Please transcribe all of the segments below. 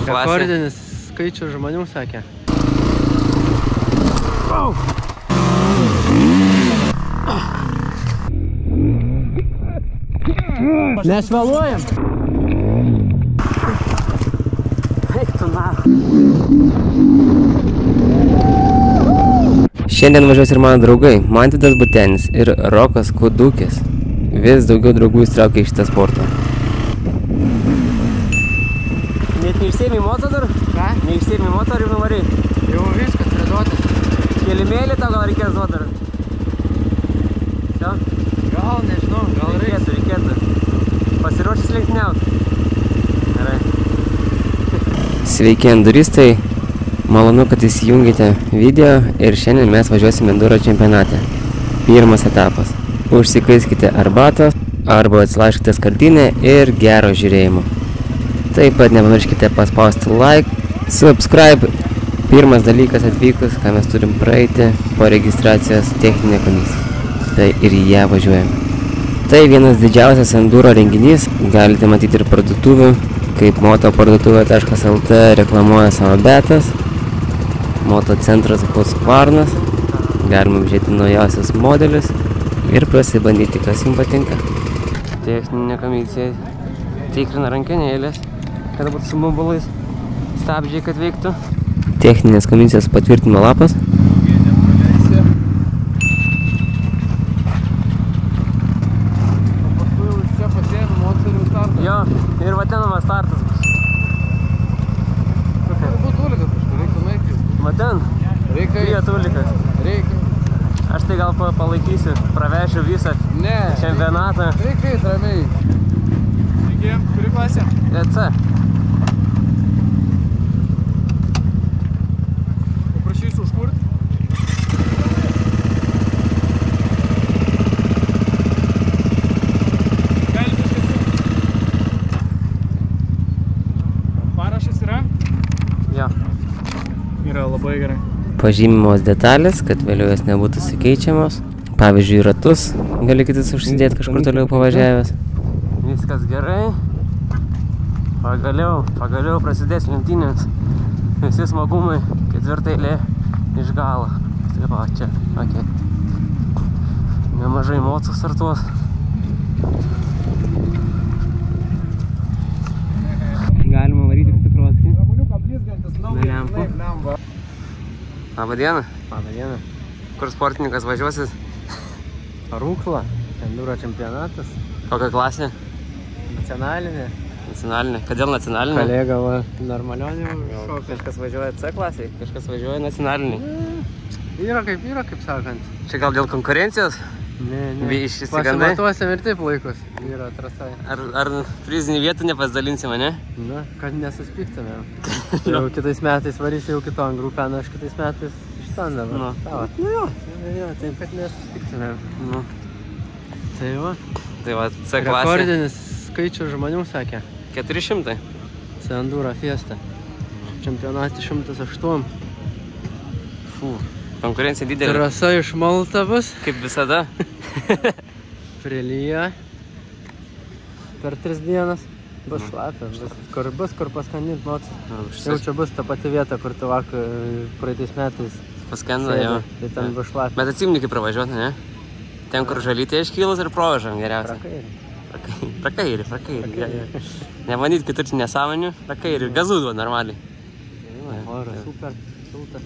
klasė. Rekordinis skaičius žmonių sakė. Mes vėluojam. Eik tu na. Šiandien važiuos ir mano draugai Manvydas Butenis ir Rokas Kudukis. Vis daugiau draugų įsitraukia į šitą sportą. Net neišsėmė moto dar? Ką? Neišsėmė moto ir nuvarei? Jau viskas, reduotas. Kelimėlį tau gal reikės duot dar? Čia? Gal, nežinau, gal reikėtų. Pasiruošęs lenktyniauti. Gerai. Sveiki enduristai, malonu, kad įsijungėte video ir šiandien mes važiuosime enduro čempionate. Pirmas etapas. Užsikaiskite arbatos arba atsilaiškite skardinę ir gero žiūrėjimo. Taip pat nepamirškite paspausti like, subscribe. Pirmas dalykas atvykus, ką mes turim praeiti po registracijos techninė komisija. Tai ir į ją važiuojame. Tai vienas didžiausias enduro renginys, galite matyti ir parduotuvių, kaip motoparduotuvė.lt reklamuoja savo betas, motocentras Husqvarnas, galima apžiūrėti naujausias modelius ir prasibandyti, kas jums patinka. Techninė komisija tikrina rankenėlės, kad būtų su mobilais stabdžiai, kad veiktų. Techninės komisijos patvirtinimo lapas. Jo, ir va tenamas startas bus. Būt tulikas kažkur, reiktų nueiti. Va ten? Reikia tulikas. Reikia. Aš tai gal palaikysiu, pravešiu visą čempionatą. Reikia eit ramiai. Sveiki, kuri klasė? C. Paprašysiu užkurt. Yra labai gerai. Pažymimos detalės, kad vėliau jos nebūtų sukeičiamos. Pavyzdžiui, ratus gali kitis užsidėti kažkur toliau pavažiavęs. Viskas gerai. Pagaliau prasidės lenktynės. Visi smagumai, ketvirta eilė iš galo. Tai va, čia, okei. Nemažai mocų startuos. Galima varyti kaip tikruosi. Be lempų. Labą dieną. Labą dieną. Kur sportininkas važiuosis? Rūkla, enduro čempionatas. Kokia klasė? Nacionalinė. Nacionalinė. Kodėl nacionalinė? Kolega va, normalionė. Kažkas važiuoja C klasiai, kažkas važiuoja nacionaliniai. Yra kaip sakant. Čia gal dėl konkurencijos? Ne. Išsigandai? Pasimatuosim ir taip laikus. Yra trasai. Ar prizinį vietą nepasidalinsim, ne? Na, kad nesuspyktumėm. Jau kitais metais varysi jau kitom grupėn, aš kitais metais iš ten dabar. Nu jo. Taip, kad nesuspyktumėm. Nu. Tai va. Tai va, C klasė. Rekordinis skaičius žmonių sakė. 400. C enduro fiesta. Čempionatį 108. Fū. Konkurencija didelė. Trasa išmalta bus. Kaip visada. Prilyja. Per 3 dienas. Bus šlapia. Kur paskandint mocis. Jau čia bus ta pati vieta, kur tu vakar praeitais metais paskandina, jo. Tai ten bus šlapia. Bet atsimni kaip pravažiuoti, ne? Ten, kur žalytė iškylas ir provažiam geriausia. Prakairį. Nemanyt kitur čia nesąmonių. Prakairį. Gazų duo normaliai. Oras super. Šilta.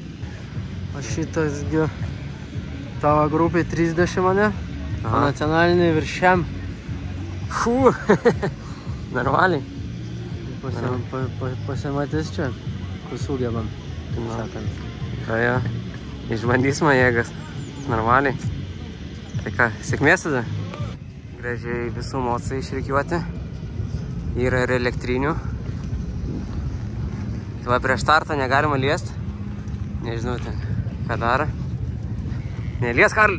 O šitasgi tavo grupė 30 mane, o nacionaliniai viršiam. Fū, normaliai. Pasimatys čia, kur sugebam, taip sakant. Jo, išbandysime jėgas, normaliai. Tai ką, sėkmės tada? Gražiai visų mocai išrikiuoti. Yra ir elektrinių. Tai va, prieš startą negalima liest. Nežinau ten, ką daro. Nelies, Karl!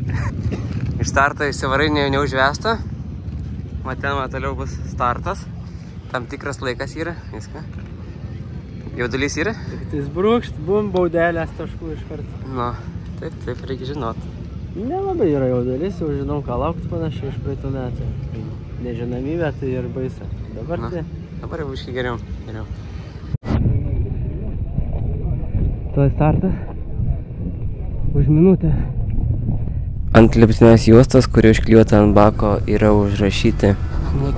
Iš starto išsivarai neužvesta. Va ten toliau bus startas. Tam tikras laikas yra, viską. Jaudulys yra? Tik tais brūkšt, bum, baudelės taškų iš karto. Nu, taip reikia žinot. Nelabai yra jaudulys, jau žinau, ką laukti panašiai iš praeitų metų. Nežinomybė tai ir baisa. Dabar tai... Dabar jau biškai geriau. Tuo startas. Už minutę. Ant liptinės juostos, kuri užklijuota ant bako, yra užrašyti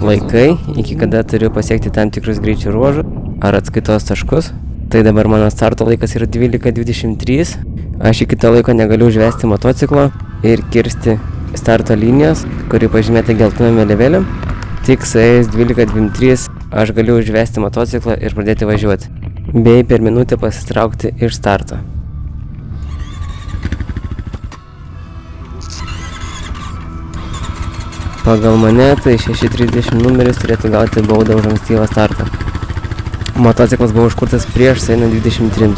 laikai, iki kada turiu pasiekti tam tikrus greičio ruožus ar atskaitos taškus. Tai dabar mano starto laikas yra 12:23. Aš iki to laiko negaliu užvesti motociklo ir kirsti starto linijos, kuri pažymėta geltoname vėliavėle. Tik suėjus 12:23 aš galiu užvesti motociklą ir pradėti važiuoti, bei per minutę pasitraukti iš starto. Pagal mane, tai 6:30 numeris turėtų gauti baudą už ankstyvą startą. Motociklas buvo užkurtas prieš sueinant 23.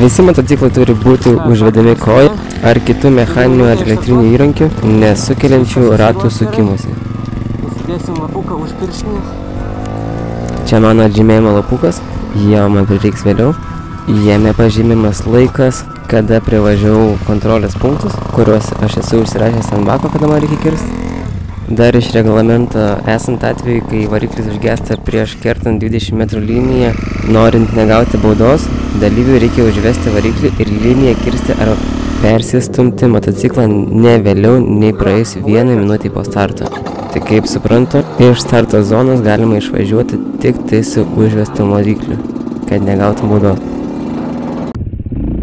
Visi motociklai turi būti užvedami koja ar kitų mechaninių ar elektrinių įrankių, nesukeliančių ratų sukimusi. Įsidėsim lapuką už pirštinį. Čia mano atžymėjimo lapukas, jo man prireiks vėliau. Jame pažymimas laikas, kada privažiavau kontrolės punktus, kuriuos aš esu užsirašęs ant bako, kada man reikia kirsti. Dar iš reglamento esant atveju, kai variklis užgesta prieš kertant 20 metrų liniją, norint negauti baudos, dalyviui reikia užvesti variklį ir liniją kirsti ar persistumti motociklą ne vėliau nei praėjus 1 minutį po starto. Tai kaip suprantu, iš starto zonos galima išvažiuoti tik tai su užvestu varikliu, kad negautum baudos.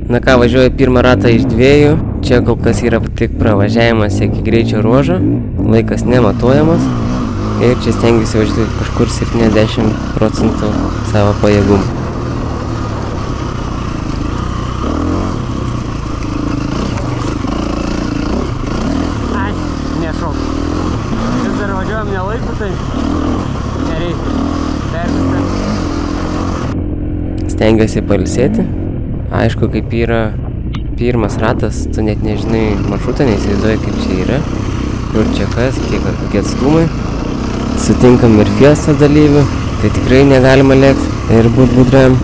Na ką, važiuoju pirmą ratą iš 2, čia kol kas yra tik pravažiavimas iki greičio ruožo, laikas nematuojamas ir čia stengiuosi važiuoti kažkur 70% savo pajėgumų. Ai, nešok. Vis dar važiuojam nelaiku, tai nereikia. Persistengti. Stengiuosi pailsėti. Aišku, kaip yra pirmas ratas, tu net nežinai maršrutą, neįsivaizduoji kaip čia yra, kur čia kas, kokie atstumai. Sutinkam ir fiestos dalyvių, tai tikrai negalima lėkti ir būt budriam.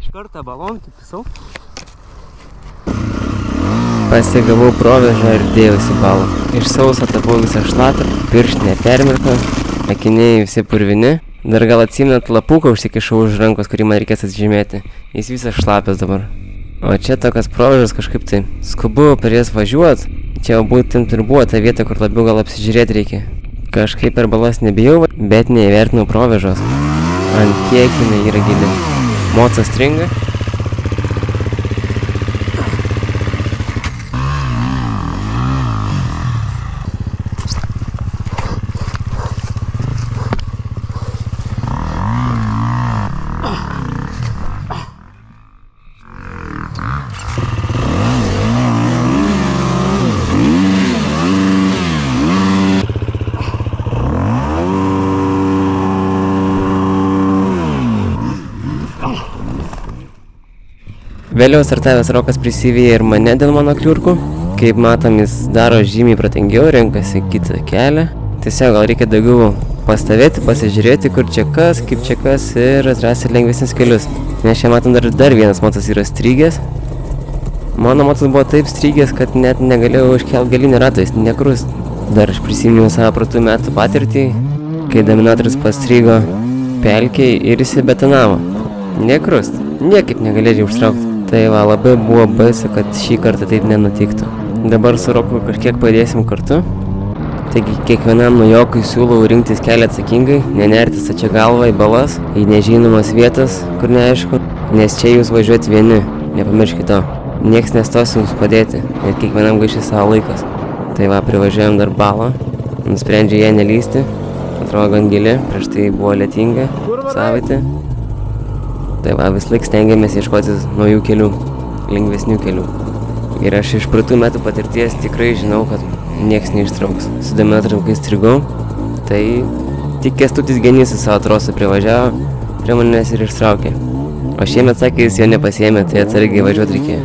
Iš karto balonį pisau. Pasigavau provėžą ir dėjausi balą. Iš sauso tapau visą šlapę, pirštinė permirko, akiniai visi purvini. Dar gal atsimenat lapuką užsikišau už rankos, kurį man reikės atžymėti. Jis visas šlapės dabar. O čia tokias provėžas kažkaip tai skubu per jas važiuot. Čia būtent ir buvo ta vieta, kur labiau gal apsižiūrėti reikia. Kažkaip per balas nebijau, bet neįvertinau provėžos. Ant kiek jinai yra gili. Mocas stringa. Vėliau startavęs Rokas prisivėja ir mane dėl mano kliurkų. Kaip matom, jis daro žymiai protingiau, renkasi kitą kelią. Tiesiog gal reikia daugiau pastovėti, pasižiūrėti, kur čia kas, kaip čia kas ir atrasti lengvesnius kelius. Nes čia matom dar vienas motas yra strygęs. Mano motas buvo taip strygęs, kad net negalėjau užkelti galinį ratą, jis nekrus. Dar aš prisiminiau savo praeitų metų patirtį, kai dominatorius pastrygo pelkėj ir įsibetonavo. Nekrus, niekaip negalėjau užtraukti. Tai va, labai buvo baisu, kad šį kartą taip nenutiktų. Dabar su Roku kažkiek padėsim kartu. Taigi kiekvienam naujokui siūlau rinktis kelią atsakingai, nenerti stačia galva į balas, į nežinomas vietas, kur neaišku, nes čia jūs važiuoti vieni, nepamirškite to. Niekas nestos jums padėti, net kiekvienam gaišai savo laikas. Tai va, privažiuojam dar balą, nusprendžiu ją nelysti, atrodo gan gili, prieš tai buvo lietinga savaitė. Tai va, vis laik stengiamės ieškoti naujų kelių, lengvesnių kelių. Ir aš iš praeitų metų patirties tikrai žinau, kad nieks neištrauks. Su dominatorium, kai strigau, tai tik Kęstutis Genys su savo trosu privažiavo prie manęs ir ištraukė. O šiemet sakė, jis jo nepasiėmė, tai atsargiai važiuoti reikėjo.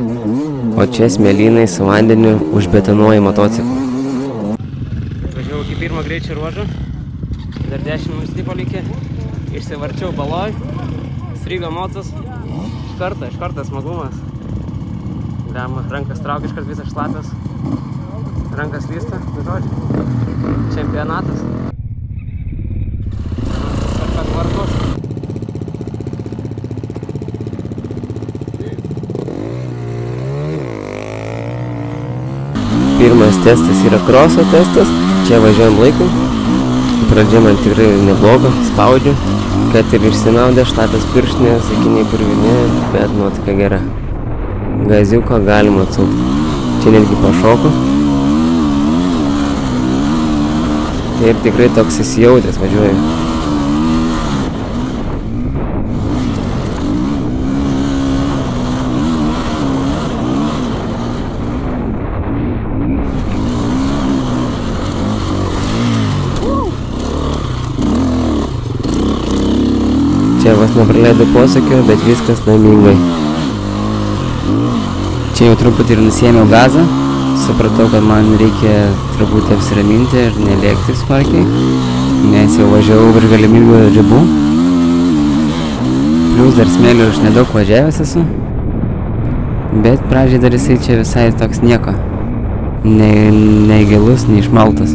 O čia smėlynai su vandeniu užbetonuoja motociklą. Važiavau iki pirmo greičio ruožo, dar 10 minučių palikė, išsivarčiau baloj. Strygo motas, iš karto smagumas. Galima rankas traukia, iškart visas šlapias. rankas lysta, žodžiu. Čempionatas. Kad vartus. Pirmas testas yra kroso testas. Čia važiuojam laiku. Pradžia man tikrai nebloga, spaudžiu. Kad ir išsinaudė šlapias pirštinės, sakiniai purvini, bet nuotaika gera. Gaziuko galima atsukti. Čia netgi pašoku. Ir tikrai toks įsijautęs važiuoju. Čia vos nepraleidau posūkio, bet viskas laimingai. Čia jau truputį ir nusiėmiau gazą. Supratau, kad man reikia truputį apsiraminti ir nelėkti smarkiai, nes jau važiavau virš galimybių ribų. Plius dar smėliu aš nedaug važiavęs esu. Bet pradžiai dar jisai čia visai toks nieko. Nei gilus, nei išmaltas.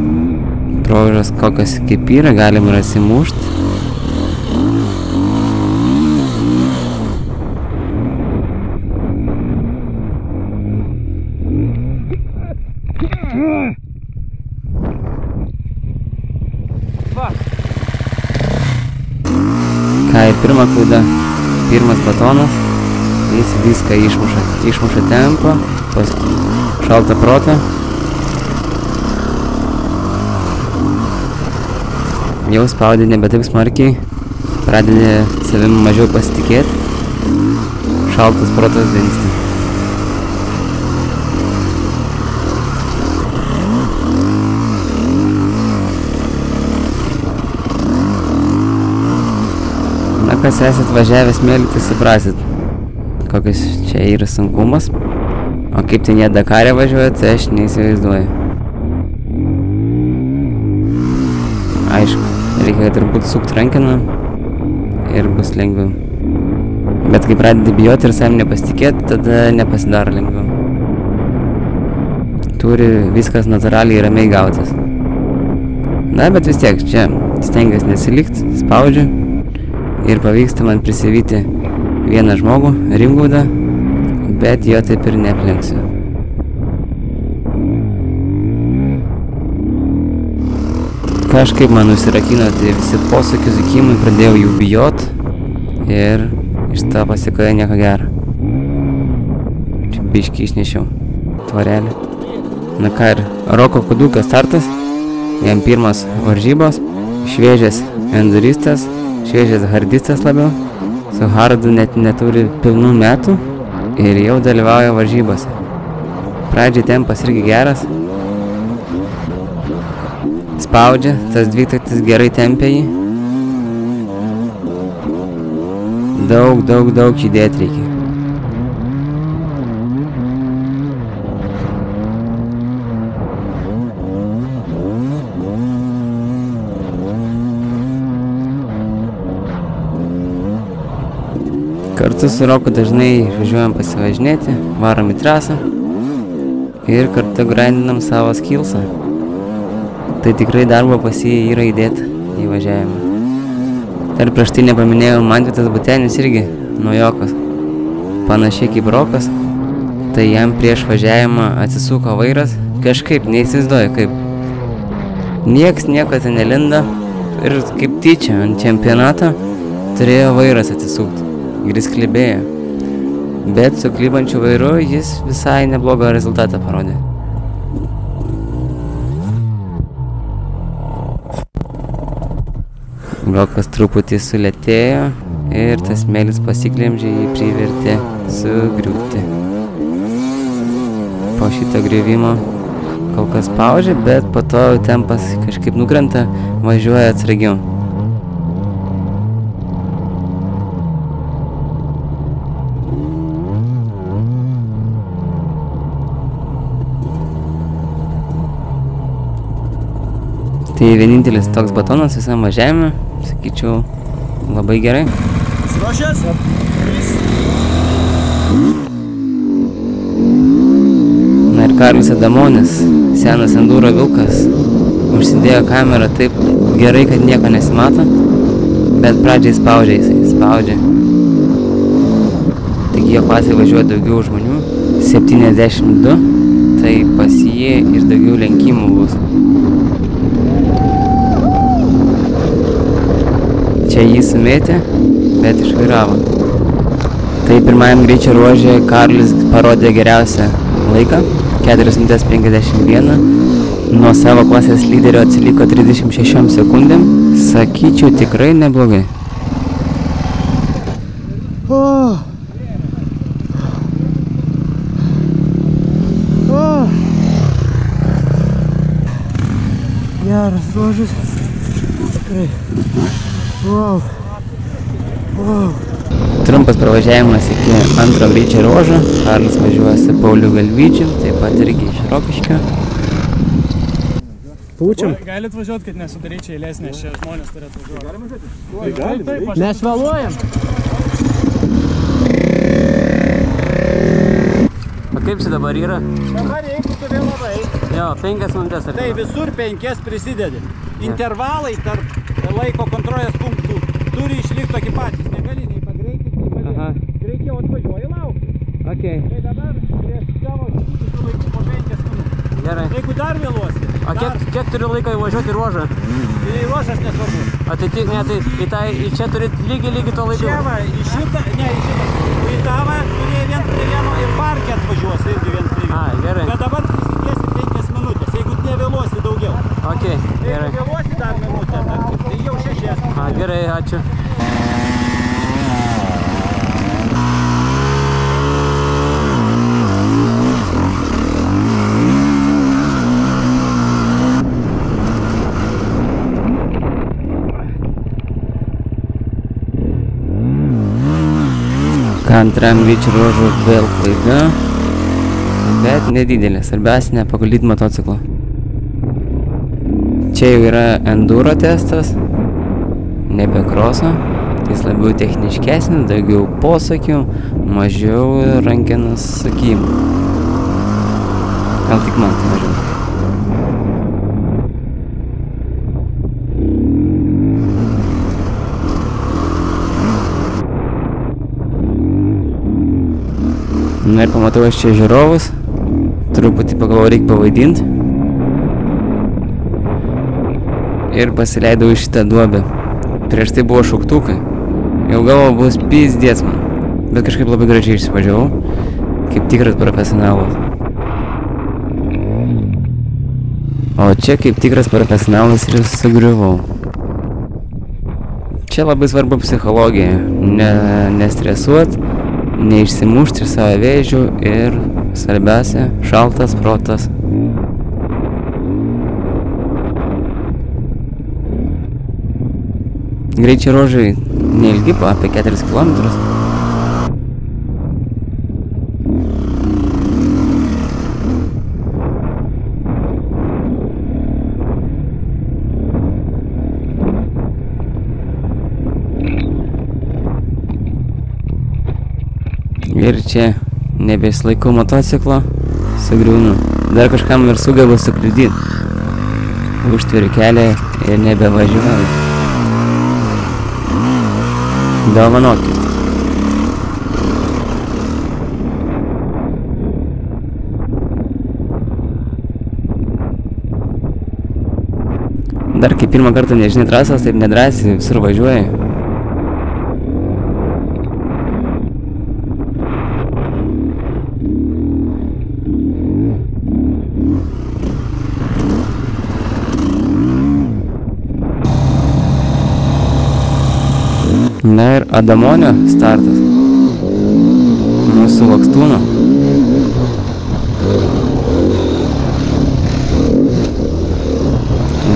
Provėžos kokios kaip yra, galim ir atsimušt. Ką ir pirma klaida, pirmas batonas, jis viską išmuša tempą, šaltą protą. Jau spaudė nebe taip smarkiai, pradedė savim mažiau pasitikėti, šaltas protas dingsta. Kas esat važiavęs smėlį, tai suprasit, kokios čia yra sunkumas. O kaip ten jie Dakare važiuoja, tai aš neįsivaizduoju. Aišku, reikia turbūt sukti rankiną ir bus lengviau. Bet kai pradedi bijoti ir savim nepasitikėti, tada nepasidaro lengviau. Turi viskas natūraliai ramiai gautis. Na, bet vis tiek, čia stengiuos nesilikti, spaudžiu. Ir pavyksta man prisivyti vieną žmogų, Rimgaudą, bet jo taip ir neaplenksiu. Kažkaip man nusirakino, tai visi posūkių sukimai, pradėjau jų bijot ir iš to pasikoja nieko gero. Čia biškį išnešiau tvarelį. Na ką ir Roko Kudukas startas, jam pirmas varžybos, šviežias enduristas, šviežias hardistas labiau, su hardu net neturi pilnų metų ir jau dalyvauja varžybose. Pradžiai tempas irgi geras, spaudžia, tas dvitaktis gerai tempia jį. Daug judėti reikia. Kartu su Roku dažnai važiuojam pasivažinėti, varom į trasą ir kartu grindinam savo skillsą. Tai tikrai darbo pas jį yra įdėta į važiavimą. Dar prieš tai nepaminėjau, Mantvydas Butenis irgi naujokas. Panašiai kaip Rokas, tai jam prieš važiavimą atsisuko vairas, kažkaip neįsivaizduoju kaip. Nieks nieko ten nelinda ir kaip tyčia ant čempionato turėjo vairas atsisukti. Ir jis klibėjo. Bet su klibančiu vairu jis visai neblogą rezultatą parodė. Rokas truputį sulėtėjo ir tas smėlis pasiklemžė jį privertė sugriūti. Po šito griuvimo kol kas spaudžia, bet po to tempas kažkaip nukrenta, važiuoja atsargiau. Tai vienintelis toks batonas visam važiavime, sakyčiau, labai gerai. Na Ir Karolis Adamonis, senas enduro vilkas, užsidėjo kamerą taip gerai, kad nieko nesimato, bet pradžiai spaudžia. Taigi jo klasėje važiuoja daugiau žmonių, 72, tai pas jį ir daugiau lenkimų bus. Čia jį sumėtė, bet išvairavo. Tai pirmajam greičio ruože Karolis parodė geriausią laiką, 4:51. Nuo savo klasės lyderio atsiliko 36 sekundėm. Sakyčiau, tikrai neblogai. Geras ruožas. Tikrai. Wow. Trumpas pravažiavimas iki antro greičio ruožo. Karolis važiuoja su Pauliu Galvyčiu, taip pat irgi iš Rokiškio. Pučiam. Galit važiuoti, kad nesudaryčiau eilės, nes čia žmonės turėtų važiuoti. Galime važiuoti? Mes vėluojam. O kaip čia dabar yra? Dabar jeigu tu vėlavai, Jo, 5 minutės ar tai visur 5 prisidedi. Intervalai tarp laiko kontrolės punktų turi išlikti tokie patys. Negali nei pagreitinti, nei padėti. Greičiau atvažiuoji laukti. Okay. Tai dabar prieš savo su laiku po 5 minutės. Gerai. Jeigu dar vėluosi, O kiek turi laiko įvažiuoti ruožą? tai ruožas nesvarbu. O tai tik, ne, tai į čia turi lygiai to laiko. Čia va, į šitą, ne, į šitą. Į tą va, turėjai 1 prie 1 ir parke atvažiuosi irgi 1 prie 1. Gerai. Bet dabar prisidėsi 5 minutės, jeigu nevėluosi daugiau. Okay, gerai. Jeigu vėluosi dar minutę, tai jau 6. Gerai, ačiū. Antram greičio ruožui vėl klaida, bet nedidelė, svarbiausia nepaguldyti motociklo. Čia jau yra enduro testas, nebe kroso, tai jis labiau techniškesnis, daugiau posakių, mažiau rankenos sukimų. Gal tik man tai mažiau. Na ir pamatau aš čia žiūrovus, truputį pagalvojau, reikia pavaidinti. Ir pasileidau į šitą duobę. Prieš tai buvo šauktukai. Jau galvo bus pizdėts man. Bet kažkaip labai gražiai išsivažiavau, kaip tikras profesionalas. O čia kaip tikras profesionalas ir sugriuvau. Čia labai svarbu psichologija. Nestresuot, neišsimušti iš savo vėžių ir svarbiausia, šaltas protas. Greičio ruožai neilgi, apie 4 km. Ir čia nebeišlaikau motociklo, sugriūnu. Dar kažkam ir sugebu sukliudyti. Užtveriu kelią ir nebevažiuoju. Dovanokit. Dar kai pirmą kartą nežinai trasos, taip nedrąsiai visur važiuoji. Na ir Adamonio startas. Mūsų lakstūno.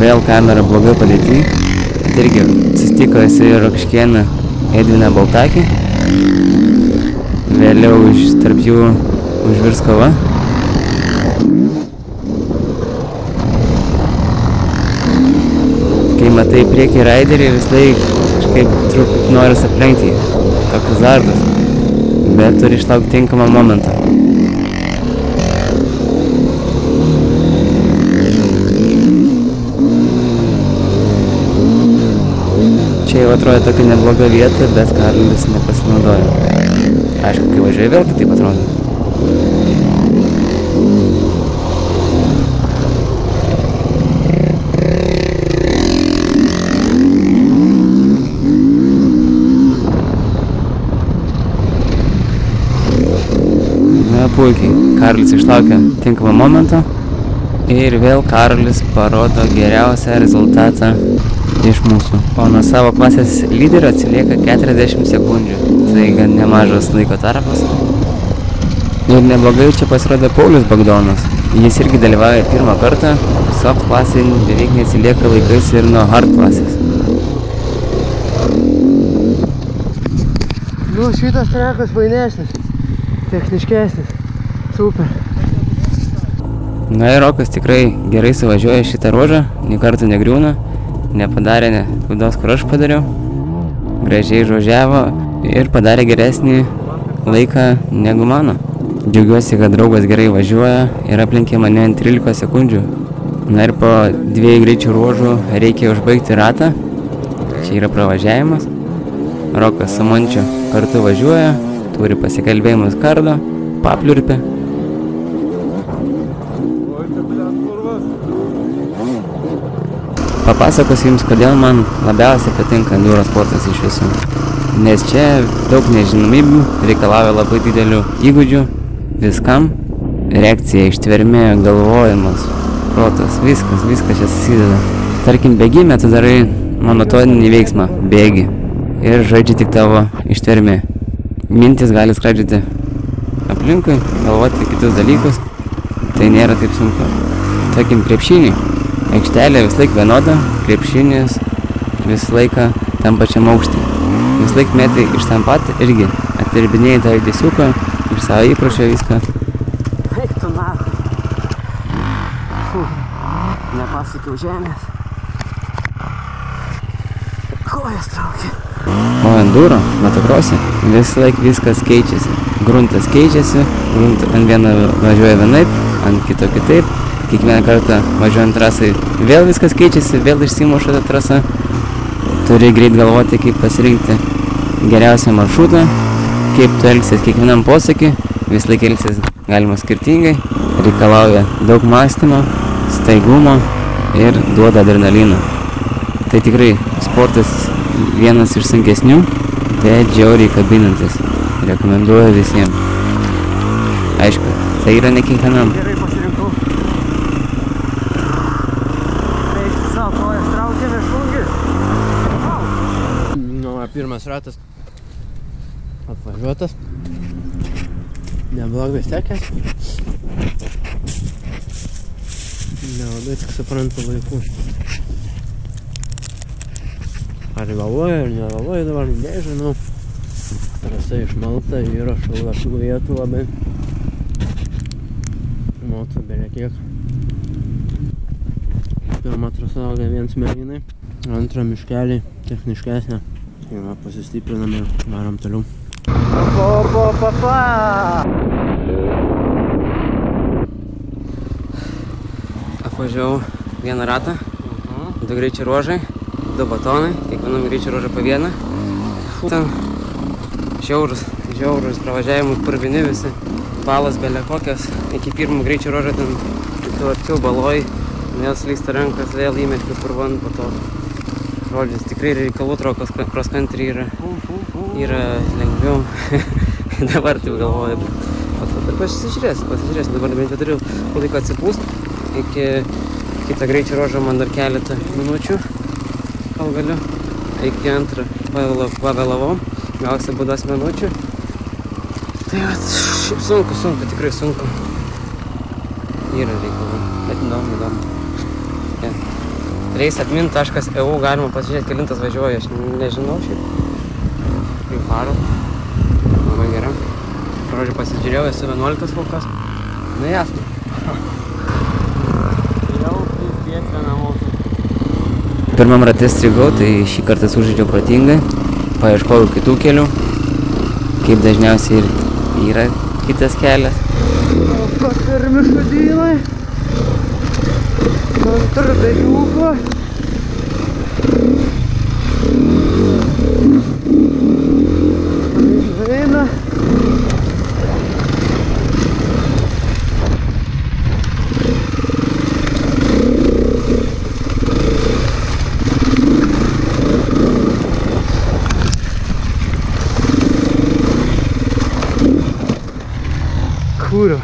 Vėl kamera blogai padėti. Irgi susitiko jisai Rokiškėną Edviną Baltakį. Vėliau tarp jų užvirs kova. Kai matai priekį raiderį, vis laik kažkaip truputį noris aplenkti. Toks azartas. Bet turi išlaukti tinkamą momentą. Čia jau atrodo tokia nebloga vieta, bet Karolis nepasinaudojo. Aišku, kai važiuoju vėl kitaip atrodo. Na, puikiai. Karolis išlaukė tinkamą momentą. Ir vėl Karolis parodo geriausią rezultatą iš mūsų. O nuo savo klasės lyderio atsilieka 40 sekundžių. Tai gan nemažas laiko tarpas. Ir neblogai čia pasirodė Paulius Bagdonas. Jis irgi dalyvauja pirmą kartą. Soft klasė beveik neatsilieka laikais ir nuo hard klasės. Nu, šitas trekas fainesnis, techniškesnis. Super. Na ir Rokas tikrai gerai suvažiuoja šitą ruožą, nė kartų negriūna, nepadarė klaidos, kur aš padariau, gražiai žvažiavo ir padarė geresnį laiką negu mano. Džiaugiuosi, kad draugas gerai važiuoja ir aplenkė mane ant 13 sekundžių. Na ir po 2 greičių ruožų reikia užbaigti ratą, čia yra pravažiavimas. Rokas su Mončiu kartu važiuoja, turi pasikalbėjimus kardo, papliurpė. Papasakosiu jums, kodėl man labiausiai patinka enduro sportas iš visų. Nes čia daug nežinomybių, reikalauja labai didelių įgūdžių, viskam. Reakcija, ištvermė, galvojimas, protas, viskas čia susideda. Tarkim, bėgime tu darai monotoninį veiksmą, bėgi. Ir žaidžia tik tavo ištvermė. Mintis gali skraidžioti aplinkui, galvoti kitus dalykus. Tai nėra taip sunku. Tarkim, krepšinį. Aikštelė vis laik vienoda, krepšinis vis laiką tam pačiam aukštį. Vis laik metai iš tam pat irgi atirbinėjai tą judesiuką, iš savo įpročio viską. Eik tu nahui. Nepasiekiau žemės. Kojas traukia. O enduro, motocross'e, vis laik viskas keičiasi. Gruntas keičiasi, ant vieno važiuoja vienaip, ant kito kitaip. Kiekvieną kartą važiuojant trasai vėl viskas keičiasi, vėl išsimuša ta trasa. Turi greit galvoti, kaip pasirinkti geriausią maršrutą, kaip tu elgsies kiekvienam posūkį, vis laik elgsies galima skirtingai, reikalauja daug mąstymo, staigumo ir duoda adrenalino. Tai tikrai sportas vienas iš sunkesnių, bet žiauriai kabinantis. Rekomenduoju visiems. Aišku, tai yra ne kiekvienam. Gerai pasirinkau. Eik savo kojas traukiame šungį. Nu, pirmas ratas apvažiuotas. Neblogai sekės. Nelabai tik suprantu laikų. Ar galvoju, ar negalvoju dabar, nežinau. Trasa išmalta, yra šaulašų vietų labai. Moto belia kiek. Pirma trasa auga viens mėginai. Antra miškelį, techniškesnė. Tai va, pasistiprinam ir varom toliau. Apvažiavau vieną ratą, 2 greičio ruožai, 2 batonai, kiekvienam greičio ruožą po vieną. Ten žiaurus pravažiavimai, purvini visi, balas belia kokias, iki pirmo greičio ruožo ten tu arčiau baloj, vėl slysta rankas, vėl įmeti purvan po to. Žodžius, tikrai reikalų cross country yra lengviau, dabar taip galvoju, bet pasižiūrėsiu, dabar bent jau turiu laiko atsipūst, iki kitą greičio ruožą man dar keletą minučių, kol galiu, iki antrą pavėlavau, gausiu būdos minučių, tai vat, šiaip sunku, tikrai sunku, yra reikalų, bet įdomu. Raceadmin.eu galima pasižiūrėti, kelintas važiuoju, aš nežinau šiaip. Kaip varo. Labai gera. Žodžiu, pasižiūrėjau, esu 11 kol kas. Na jasno. Jau piet vienam auto. Pirmam rate strigau, tai šį kartą sužaidžiau protingai. Paieškojau kitų kelių. Kaip dažniausiai ir yra kitas kelias. Kas per mišudynai? Ant tarpeliuko. Kurva.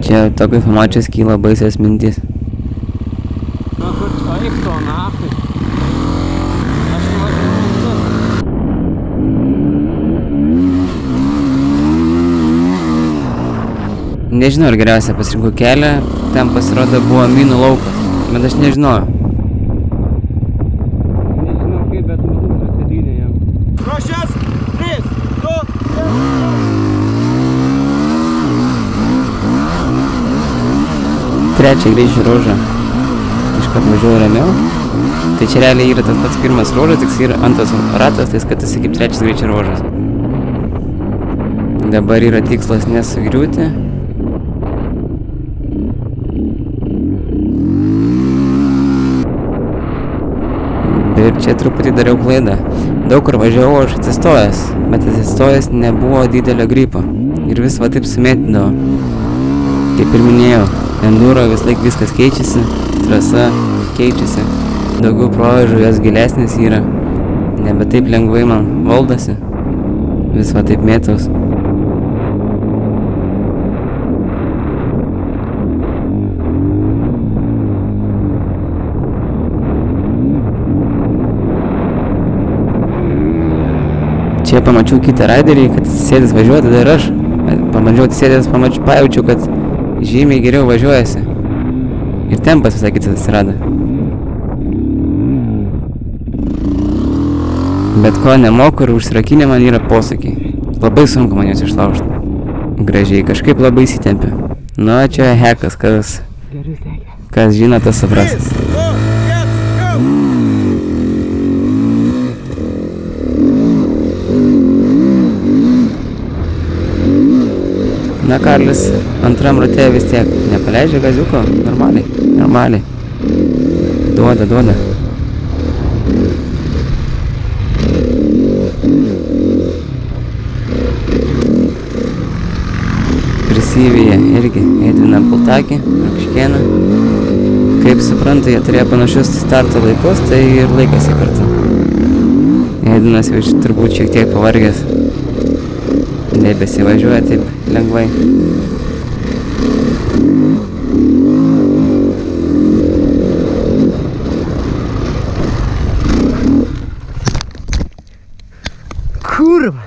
Čia tokius pamačius kyla baisios mintis. Nu kur taip to nahui. Aš nevažiuoju. Nežinau, ar geriausia pasirinkau kelią, ten pasirodo buvo minų laukas, bet aš nežinojau. Nežinau kaip, bet manau prasidynė jam. Ruošias, 3, 2, 1. Trečią greičio ruožą iškart važiuoju ramiau. Tai čia realiai yra tas pats pirmas ruožas, tik yra antras ratas, tai skaitosi kaip trečias greičio ruožas. Dabar yra tikslas nesugriūti. Ir čia truputį dariau klaidą. Daug kur važiavau aš atsistojęs, bet atsistojęs nebuvo didelio gripo. Ir vis va taip sumėtindavo. Kaip ir minėjau, enduro vis laik viskas keičiasi, trasa keičiasi. Daugiau provėžų, jos gilesnis yra. Nebe taip lengvai man valdosi. Vis va taip mėtaus. Čia pamačiau kitą raiderį, kad atsisėdęs važiuoja, tada ir aš pabandžiau atsisėdęs, pajaučiau, kad žymiai geriau važiuojasi. Ir tempas visai kitas atsirado. Bet ko nemoku ir užsirakinę man yra posakiai. Labai sunku man juos išlaužti. Gražiai, kažkaip labai įsitempia. Nu, čia hekas, kas žino, tas supras. 3, 2, 1, go! Na, Karlis antram rate vis tiek nepaleidžia gaziuko, normaliai. Duoda. Prisivyja irgi Edviną Pultakį, Rakškėną. Kaip suprantu, jie turėjo panašius starto laikus, tai ir laikėsi kartu. Edvinas jau turbūt šiek tiek pavargęs. Nebesivažiuoja taip lengvai. Kurva.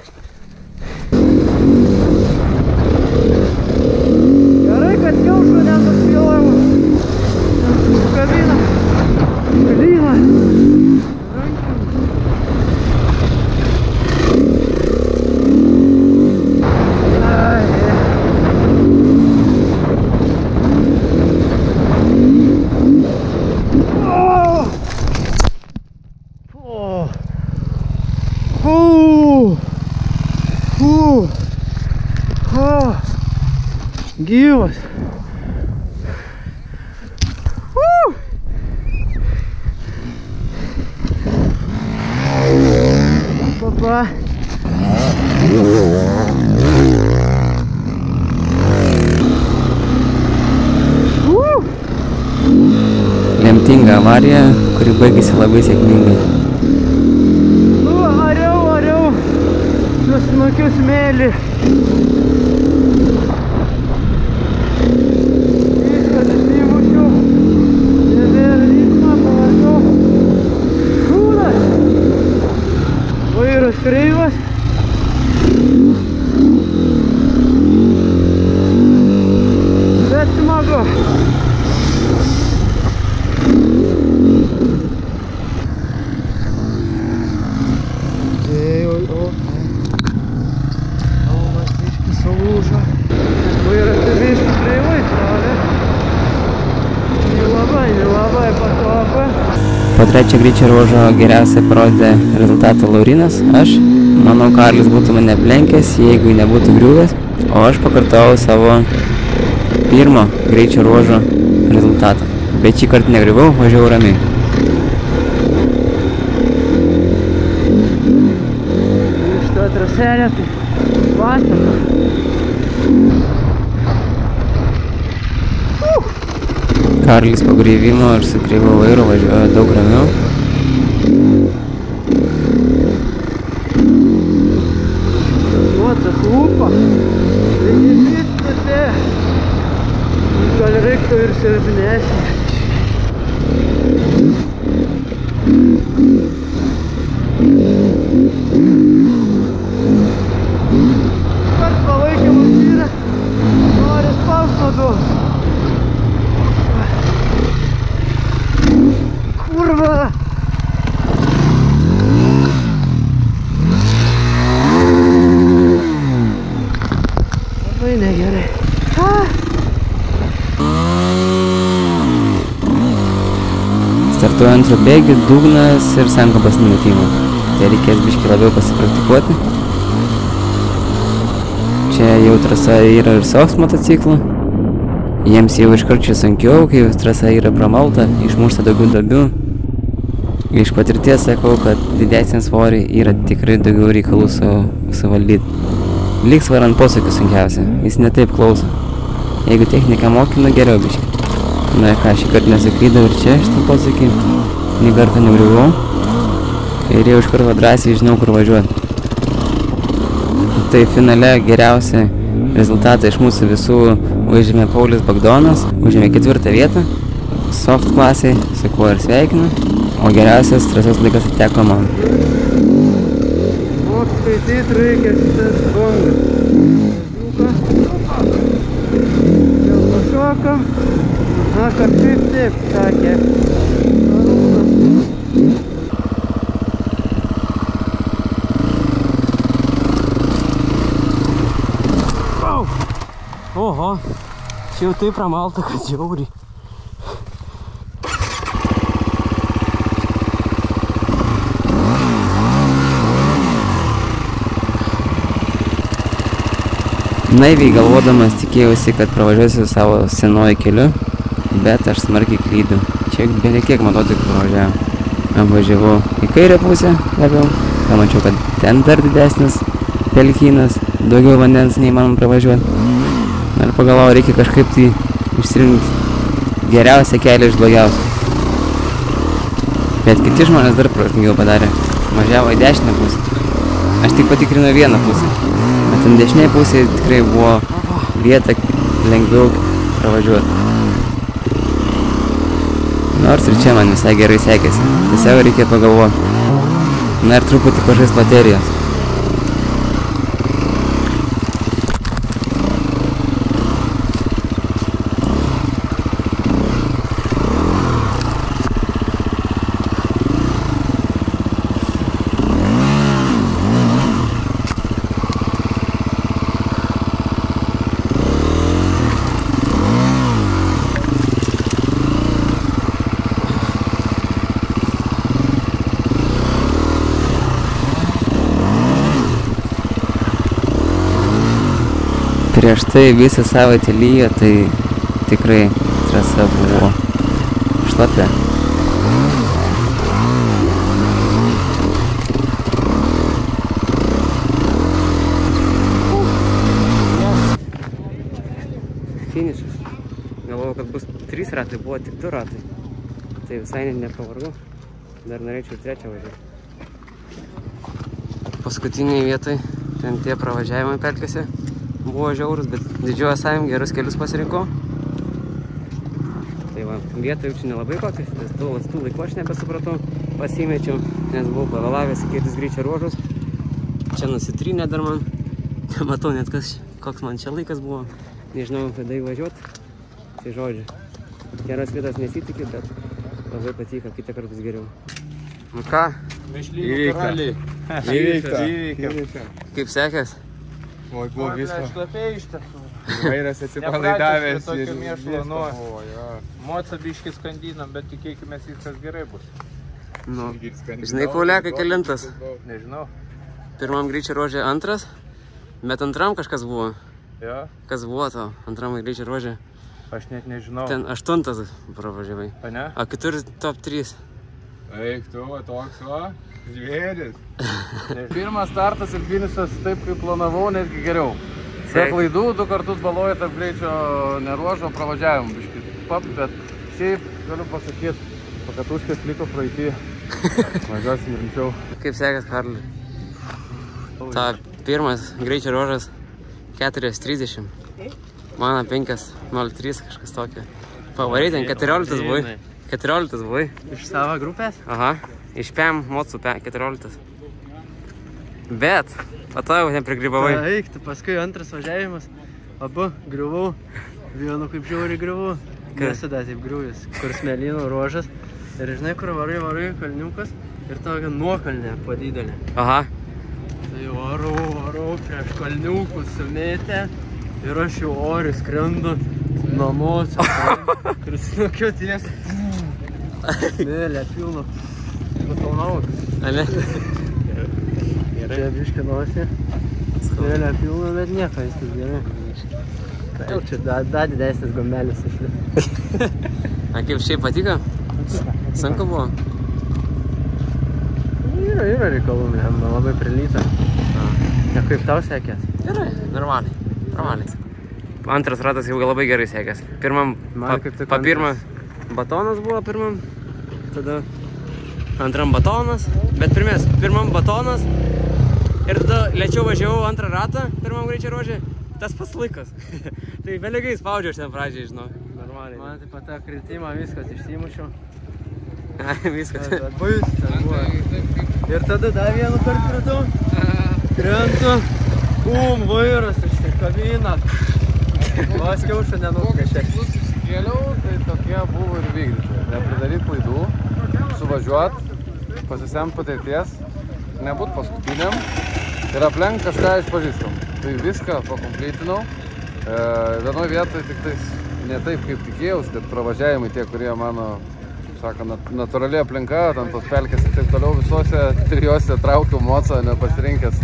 Gerai, kad kiaušų nenuspjovau. Kabina. Lyva. Gyvas. Papa. Lemtinga avarija, kuri baigėsi labai sėkmingai. Nu, ariau. Nusmukiu smėlį. Kreivas. Bet smagu. Aumas biškį sulūžo. Vairas biškį kreivai stovė. Nelabai patogu. Po trečio greičio ruožo geriausiai parodė rezultatą Laurinas. Aš manau, Karlis būtų mane aplenkęs, jeigu nebūtų griuvęs, o aš pakartojau savo pirmo greičio ruožo rezultatą. Bet šį kartą negriuvau, važiavau ramiai. Šitą traselę tai pasaka. Karolis po grįvimo ir su kreivo vairu važiuoja daug ramiau. Nuotas lūpa. Vystysi. Gal reiktų ir silpnesnį. Pats palaikymas yra. Nori spaust nuo Kurva! Labai negerai. Startuoja antro bėgių, dugnas ir sankabos numetimo. Tai reikės biškį labiau pasipraktikuoti. Čia jau trasa yra ir soft motociklų. Jiems jau iškart čia sunkiau, kai trasa yra pramalta, išmušta daugiau duobių. Iš patirties sakau, kad didesnį svorį yra tikrai daugiau reikalų suvaldyti. Lyg svarant posūkį sunkiausia, jis netaip klauso. Jeigu techniką mokinu, geriau biškį. Na ką, šį kartą nesaklydau ir čia šitą posūkį, nį kartą negriuvau. Ir jau iš karto drąsiai žinau, kur važiuoti. Tai finale geriausia rezultatą iš mūsų visų užėmė Paulius Bagdonas, užėmė 4. vietą, soft klasėj, su kuo ir sveikinu, o geriausias trasos laikas atiteko man. Skaityti reikia šitas bangas. Jau pašokam. Na, kažkaip taip sakė. Oho, čia jau taip pramalta, kad žiauriai. Naiviai galvodamas tikėjausi, kad pravažiuosiu savo senuoju keliu, bet aš smarkiai klydau. Čia beveik kiek motociklų pravažiavo. Apvažiavau į kairę pusę labiau, pamačiau, kad ten dar didesnis pelkynas, daugiau vandens neįmanoma pravažiuoti. Ir pagalvojau, reikia kažkaip tai išsirinkti geriausią kelią iš blogiausių. Bet kiti žmonės dar protingiau padarė. Važiavo į dešinę pusę. Aš tik patikrinau vieną pusę. Bet ten dešinėje pusėje tikrai buvo vieta lengviau pravažiuoti. Nors ir čia man visai gerai sekėsi. Tiesiog reikia pagalvoti. Na ir truputį pažaist loterijos. Prieš tai visą savaitę lyjo, tai tikrai trasa buvo šlapia. Finišas. Galvojau, kad bus 3 ratai, buvo tik 2 ratai. Tai visai nepavargu. Dar norėčiau 3 važiuoti. Paskutiniai vietai, ten tie pravažiavimai pelkėse. Buvo žiaurus, bet didžiojo savim gerus kelius pasirinkau. Tai va, vietą jau čia nelabai kokias, nes tų laikų aš nebesupratau, pasimečiau, nes buvau pavėlavęs į kitus greičio ruožus. Čia nusitrynė dar man, nematau net koks man čia laikas buvo, nežinau kada įvažiuoti. Tai žodžiu, geras vietas nesitikiu, bet labai patiko, kitą kartus geriau. Nu ką? Įveikta. Kaip sekės? Oi, buvo visko. Šlapiai iš tiesų. Vairas atsipalaidavęs ir visko. Moca biškį skandinam, bet tikėkime, viskas gerai bus. Nu, žinai, Pauliakai, kelintas? Nežinau. Pirmam greičio ruože 2, bet antram kažkas buvo. Jo? Kas buvo tau antram greičio ruože? Aš net nežinau. Ten 8 pravažiavai. A ne? O kitur top 3. Eik, tu, toks va, žvėris. Pirmas startas ir finišas taip, kaip planavau, netgi geriau. Be klaidų, 2 kartus baloju tarp greičio neruožo, pravažiavom biškį pap, bet Šiaip, galiu pasakyti, pakatuškės liko praeitį. Važiuosim rimčiau. Kaip sekas, Karli? Ta pirmas greičio ruožas 4:30. Mano 5:03 kažkas tokio. Pavarai ten 14 buvai. 14 buvai. Iš savo grupės? Aha. Iš PM Mocų 14. Bet, pato jau ten prigrybavai. Eik, tu paskui antras važiavimas. Abu griuvau. Vienu kaip žiauriai griuvau. Nesada taip griuvis. Kur smėlynų ruožas. Ir žinai, kur varai kalniukas. Ir tokia nuokalnė padidelė. Aha. Tai varau prieš kalniukus sumėtę. Ir aš jau ori skrendu namo. Ir snukiu ties. Mėlė, pilno. Pataunau. Ale? Čia biškį nosį. Mėlė, pilno, bet nieko, viskas gerai. Jau čia da didesnis gombelis išlis. A kaip šiaip patiko? Sunku buvo? Yra reikalų, labai prilyta. Ne kaip tau sekės? Gerai, normaliai. Antras ratas jau labai gerai sekės. Pirmam, pirmas batonas buvo pirmam, tada antram batonas, bet pirmam batonas ir tada lėčiau važiavau antrą ratą, pirmam greičio ruožė, tas pats laikas. Tai vėligai spaudžiau aš ten pradžiai, žinau, normaliai. Man taip pat tą kritimą viskas išsimušiau. Viskas. Bus, ten buvo. Ir tada dar vienu per krentu, vairas išsikabina. Vas kiaušą nenuskaišė. Kėliau, tai tokie buvo ir vykdyti. Nepridaryt klaidų, suvažiuot, pasisemt patirties, nebūt paskutiniam ir aplenkt kažką iš pažįstam. Tai viską pakomplytinau. Vienoje vietoje tik tais ne taip, kaip tikėjaus, kad pravažiavimai tie, kurie mano, sako, natūraliai aplinka, ten tos pelkės ir taip toliau, visose trijose traukiau mocą, nepasirinkęs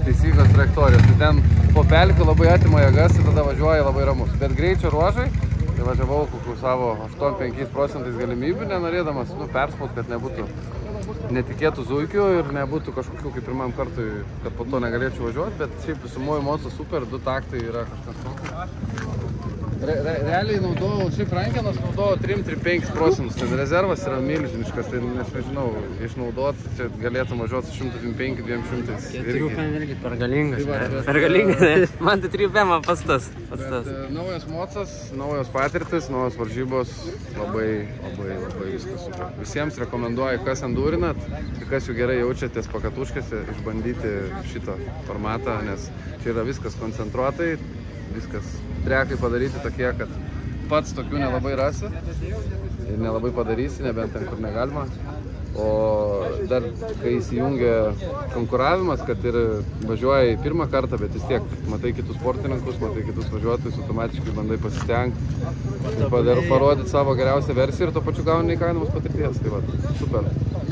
teisingos trajektorijos. Tai ten po pelkių labai atima jėgas ir tada važiuoja labai ramus. Bet greičio ruožai, tai važiavau kokių savo 8-5% galimybių, nenorėdamas perspaut, kad nebūtų netikėtų zuikių ir nebūtų kažkokių kaip pirmam kartui, kad po to negalėčiau važiuoti, bet šiaip visumoji mocą super, 2 taktai yra kažkas tokio. Realiai naudojau, šiaip rankenas naudojau 3-5%, ten rezervas yra milžiniškas, tai nežinau, išnaudot, čia galėtum važiuoti su 105-200. 4PM irgi per galingas. Per galingas, man tai 3PM pastas. Naujas mocas, naujos patirtis, naujos varžybos, labai viskas super. Visiems rekomenduoju, kas endurinat ir kas jau gerai jaučiatės pakatuškėse, išbandyti šitą formatą, nes čia yra viskas koncentruotai, viskas trekai padaryti tokie, kad pats tokių nelabai rasi ir nelabai padarysi, nebent ten, kur negalima. O dar, kai įsijungia konkuravimas, kad ir važiuoji pirmą kartą, bet vis tiek matai kitus sportininkus, matai kitus važiuotojus, automatiškai bandai pasistengti ir parodyti savo geriausią versiją ir tuo pačiu gauni neįkainomus patirties. Tai va, super.